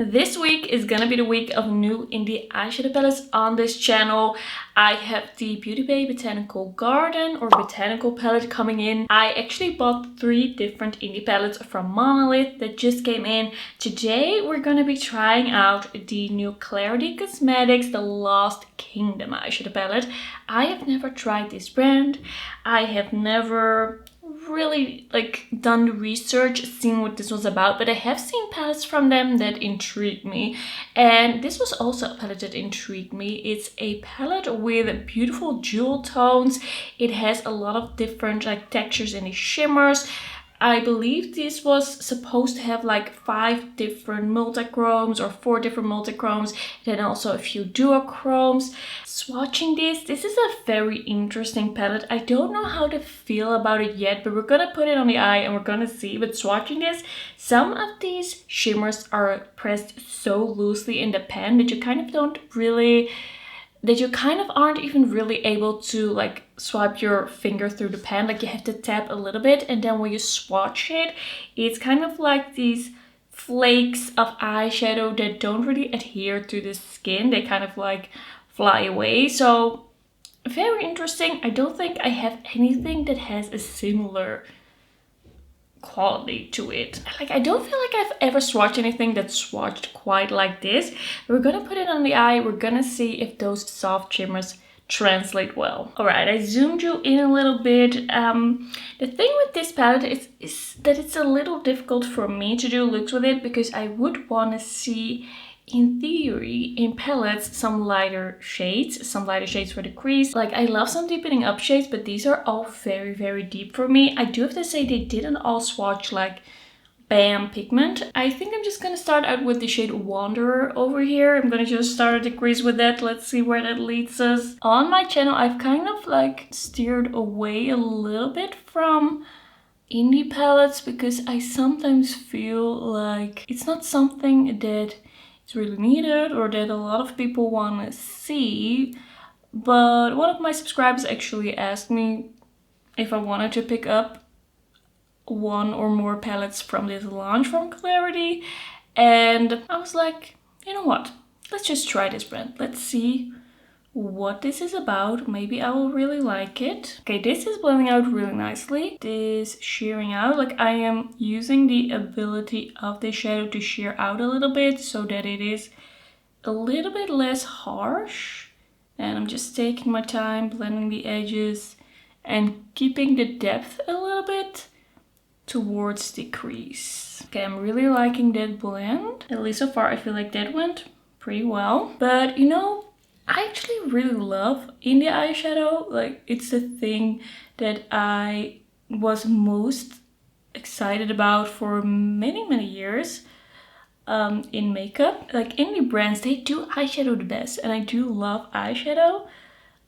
This week is gonna be the week of new indie eyeshadow palettes on this channel. I have the Beauty Bay Botanical Garden or Botanical palette coming in. I actually bought 3 different indie palettes from Monolith that just came in. Today we're gonna be trying out the new Klarity Cosmetics The Lost Kingdom eyeshadow palette. I have never tried this brand. I have never really done the research, seen what this was about, but I have seen palettes from them that intrigued me, and this was also a palette that intrigued me. It's a palette with beautiful jewel tones. It has a lot of different textures in the shimmers. I believe this was supposed to have 5 different multichromes or 4 different multichromes, then also a few duochromes. Swatching this is a very interesting palette. I don't know how to feel about it yet, but we're gonna put it on the eye and we're gonna see. But swatching this, some of these shimmers are pressed so loosely in the pen that you kind of aren't even really able to swipe your finger through the pen. You have to tap a little bit, and then when you swatch it, it's kind of like these flakes of eyeshadow that don't really adhere to the skin. They kind of fly away. So very interesting. I don't think I have anything that has a similar quality to it. I don't feel like I've ever swatched anything that swatched quite like this. We're gonna put it on the eye. We're gonna see if those soft shimmers translate well. All right, I zoomed you in a little bit. The thing with this palette is that it's a little difficult for me to do looks with it, because I would want to see, in theory, in palettes, some lighter shades for the crease. I love some deepening up shades, but these are all very, very deep for me. I do have to say they didn't all swatch bam pigment. I think I'm just gonna start out with the shade Wanderer over here. I'm gonna just start at the crease with that. Let's see where that leads us. On my channel, I've kind of steered away a little bit from indie palettes, because I sometimes feel like it's not something that it's really needed or that a lot of people want to see. But one of my subscribers actually asked me if I wanted to pick up 1 or more palettes from this launch from Klarity, and I was like, you know what, let's just try this brand. Let's see what this is about. Maybe I will really like it. Okay, this is blending out really nicely. This shearing out, I am using the ability of the shadow to shear out a little bit so that it is a little bit less harsh. And I'm just taking my time blending the edges and keeping the depth a little bit towards the crease. Okay, I'm really liking that blend. At least so far, I feel like that went pretty well. But you know, I actually really love indie eyeshadow. It's the thing that I was most excited about for many, many years in makeup. Indie brands, they do eyeshadow the best, and I do love eyeshadow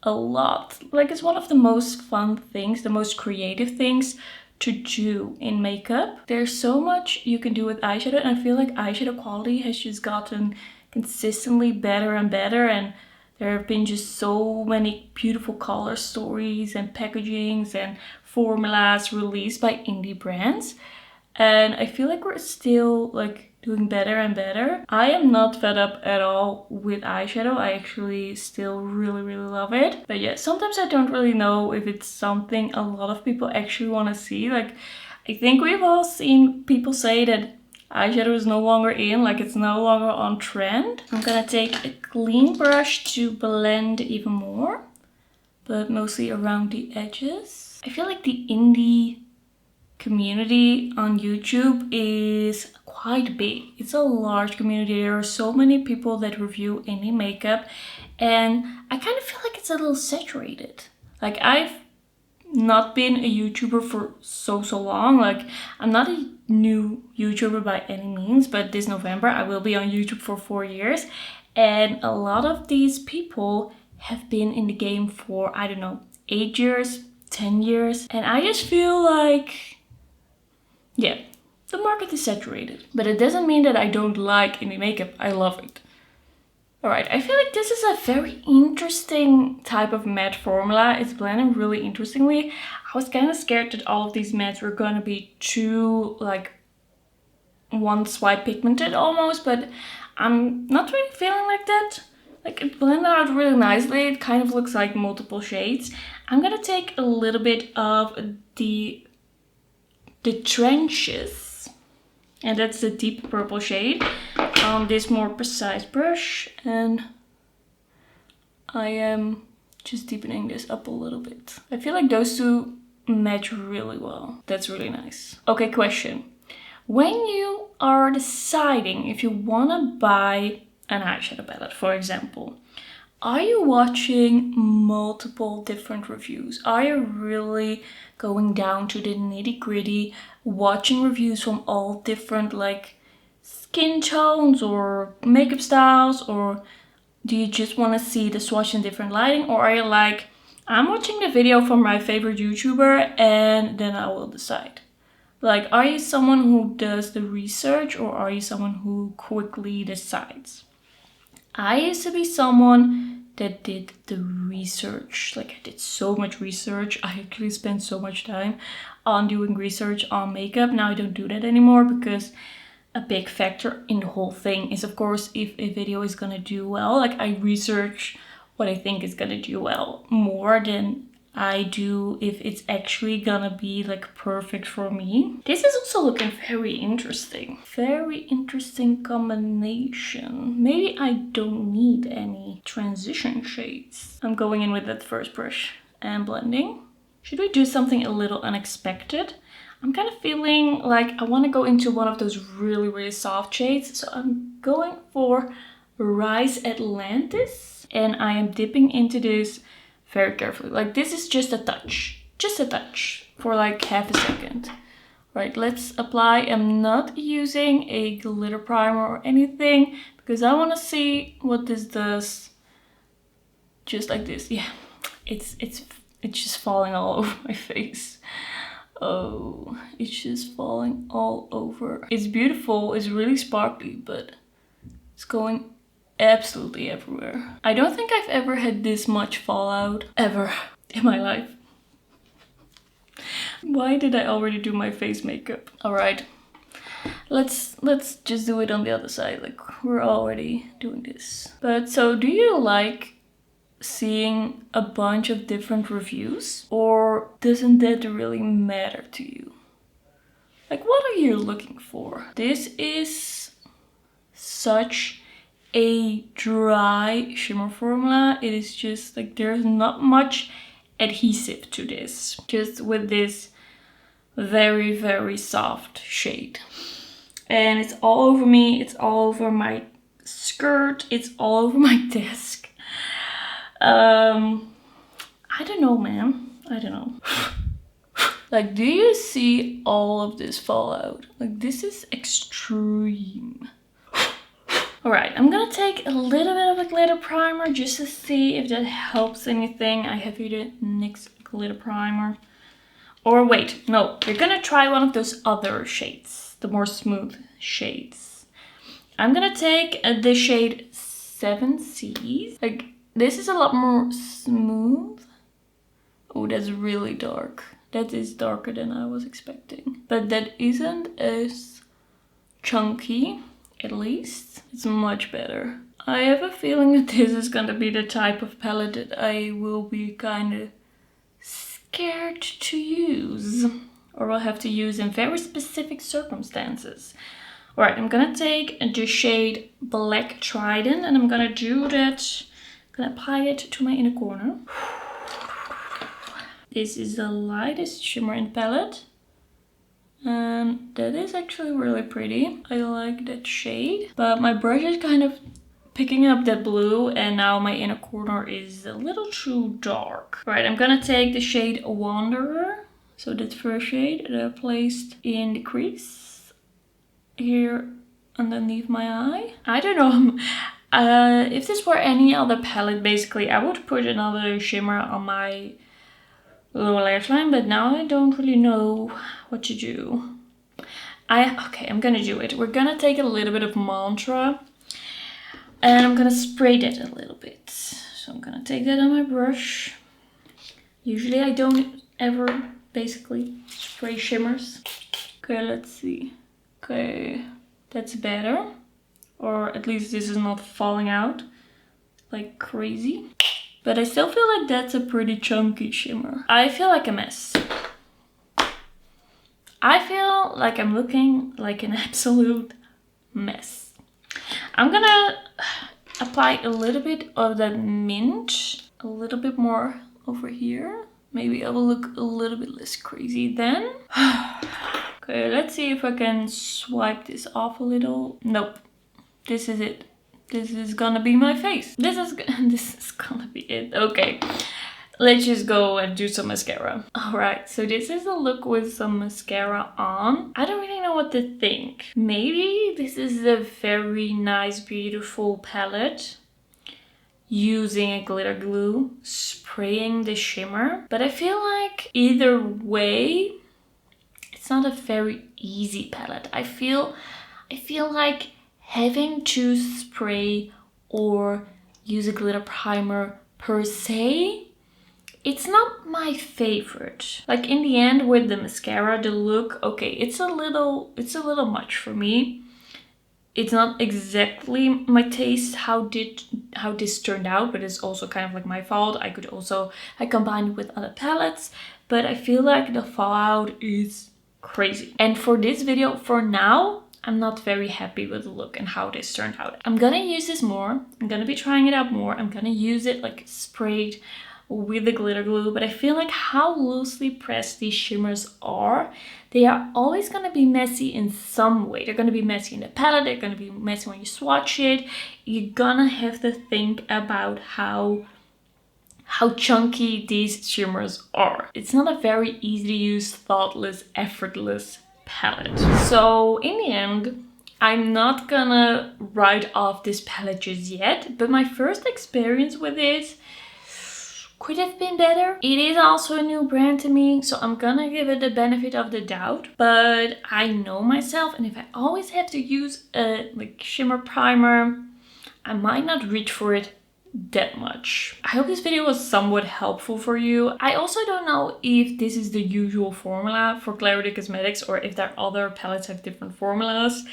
a lot. It's one of the most fun things, the most creative things to do in makeup. There's so much you can do with eyeshadow, and I feel like eyeshadow quality has just gotten consistently better and better, and there have been just so many beautiful color stories and packagings and formulas released by indie brands, and I feel like we're still doing better and better. I am not fed up at all with eyeshadow. I actually still really, really love it. But yeah, sometimes I don't really know if it's something a lot of people actually want to see. I think we've all seen people say that eyeshadow is no longer in, it's no longer on trend. I'm gonna take a clean brush to blend even more, but mostly around the edges. I feel like the indie community on YouTube is quite big. It's a large community. There are so many people that review indie makeup, and I kind of feel like it's a little saturated. I've not been a YouTuber for so long. I'm not a new YouTuber by any means, but this November I will be on YouTube for 4 years, and a lot of these people have been in the game for, I don't know, 8 years, 10 years, and I just feel yeah, the market is saturated. But it doesn't mean that I don't like indie makeup. I love it. Alright, I feel like this is a very interesting type of matte formula. It's blending really interestingly. I was kind of scared that all of these mattes were gonna be too one swipe pigmented almost, but I'm not really feeling like that. Like it blended out really nicely. It kind of looks like multiple shades. I'm gonna take a little bit of the trenches, and that's the deep purple shade, on this more precise brush, and I am just deepening this up a little bit. I feel like those two match really well. That's really nice. Okay, question. When you are deciding if you want to buy an eyeshadow palette, for example, are you watching multiple different reviews? Are you really going down to the nitty-gritty, watching reviews from all different like skin tones or makeup styles, or do you just want to see the swatch in different lighting? Or are you like, I'm watching the video from my favorite YouTuber and then I will decide? Like, are you someone who does the research, or are you someone who quickly decides? I used to be someone that did the research. Like, I did so much research. I actually spent so much time on doing research on makeup. Now I don't do that anymore, because a big factor in the whole thing is, of course, if a video is gonna do well. Like, I research what I think is gonna do well more than I do if it's actually gonna be like perfect for me. This is also looking very interesting. Very interesting combination. Maybe I don't need any transition shades. I'm going in with that first brush and blending. Should we do something a little unexpected? I'm kind of feeling like I want to go into one of those really, really soft shades. So I'm going for Rise Atlantis. And I am dipping into this very carefully. Like, this is just a touch for like half a second. Right, let's apply. I'm not using a glitter primer or anything, because I want to see what this does. Just like this. Yeah, it's just falling all over my face. Oh, it's just falling all over. It's beautiful, it's really sparkly, but it's going absolutely everywhere. I don't think I've ever had this much fallout ever in my life. Why did I already do my face makeup? All right, let's just do it on the other side. Like, we're already doing this. But so, do you like seeing a bunch of different reviews, or doesn't that really matter to you? Like, what are you looking for? This is such a dry shimmer formula. It is just like, there's not much adhesive to this, just with this very, very soft shade. And it's all over me, it's all over my skirt, it's all over my desk. I don't know, man. I don't know. Like, do you see all of this fallout? Like, this is extreme. Alright, I'm gonna take a little bit of a glitter primer just to see if that helps anything. I have here the NYX glitter primer. Or wait, no, we're gonna try one of those other shades, the more smooth shades. I'm gonna take the shade 7Cs. Like, this is a lot more smooth. Oh, that's really dark. That is darker than I was expecting. But that isn't as chunky, at least. It's much better. I have a feeling that this is gonna be the type of palette that I will be kind of scared to use. Or will have to use in very specific circumstances. Alright, I'm gonna take the shade Black Trident, and I'm gonna do that. I'm gonna apply it to my inner corner. This is the lightest shimmer in the palette. And that is actually really pretty. I like that shade. But my brush is kind of picking up that blue, and now my inner corner is a little too dark. Right, I'm gonna take the shade Wanderer. So that first shade that I placed in the crease here underneath my eye. I don't know. If this were any other palette, basically, I would put another shimmer on my lower lash line, but now I don't really know what to do. Okay, I'm gonna do it. We're gonna take a little bit of Mantra, and I'm gonna spray that a little bit. So I'm gonna take that on my brush. Usually I don't ever basically spray shimmers. Okay, let's see. Okay, that's better. or at least this is not falling out like crazy. But I still feel like that's a pretty chunky shimmer. I feel like a mess. I feel like I'm looking like an absolute mess. I'm gonna apply a little bit of that mint, a little bit more over here. Maybe I will look a little bit less crazy then. Okay, let's see if I can swipe this off a little. Nope, this is it. This is gonna be my face. This is gonna be it. Okay, let's just go and do some mascara. Alright, so this is a look with some mascara on. I don't really know what to think. Maybe this is a very nice, beautiful palette using a glitter glue, spraying the shimmer. But I feel like either way, it's not a very easy palette. I feel like having to spray or use a glitter primer per se, it's not my favorite. Like in the end with the mascara, the look, okay, it's a little much for me. It's not exactly my taste how this turned out, but it's also kind of like my fault. I combined it with other palettes, but I feel like the fallout is crazy. And for this video, for now, I'm not very happy with the look and how this turned out. I'm gonna use this more. I'm gonna be trying it out more. I'm gonna use it like sprayed with the glitter glue, but I feel like how loosely pressed these shimmers are, they are always going to be messy in some way. They're going to be messy in the palette, they're going to be messy when you swatch it. You're gonna have to think about how chunky these shimmers are. It's not a very easy to use, thoughtless, effortless palette. So in the end, I'm not gonna write off this palette just yet, but my first experience with it could have been better. It is also a new brand to me, so I'm gonna give it the benefit of the doubt. But I know myself, and if I always have to use a like shimmer primer, I might not reach for it that much. I hope this video was somewhat helpful for you. I also don't know if this is the usual formula for Klarity Cosmetics or if their other palettes have different formulas.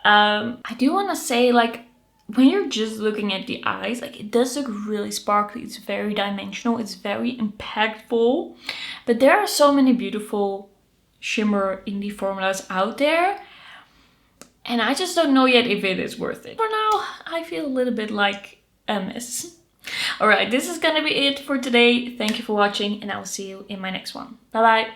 I do want to say, like, when you're just looking at the eyes, like, it does look really sparkly. It's very dimensional. It's very impactful. But there are so many beautiful shimmer indie formulas out there. And I just don't know yet if it is worth it. For now, I feel a little bit like a mess. Alright, this is gonna be it for today. Thank you for watching, and I will see you in my next one. Bye bye!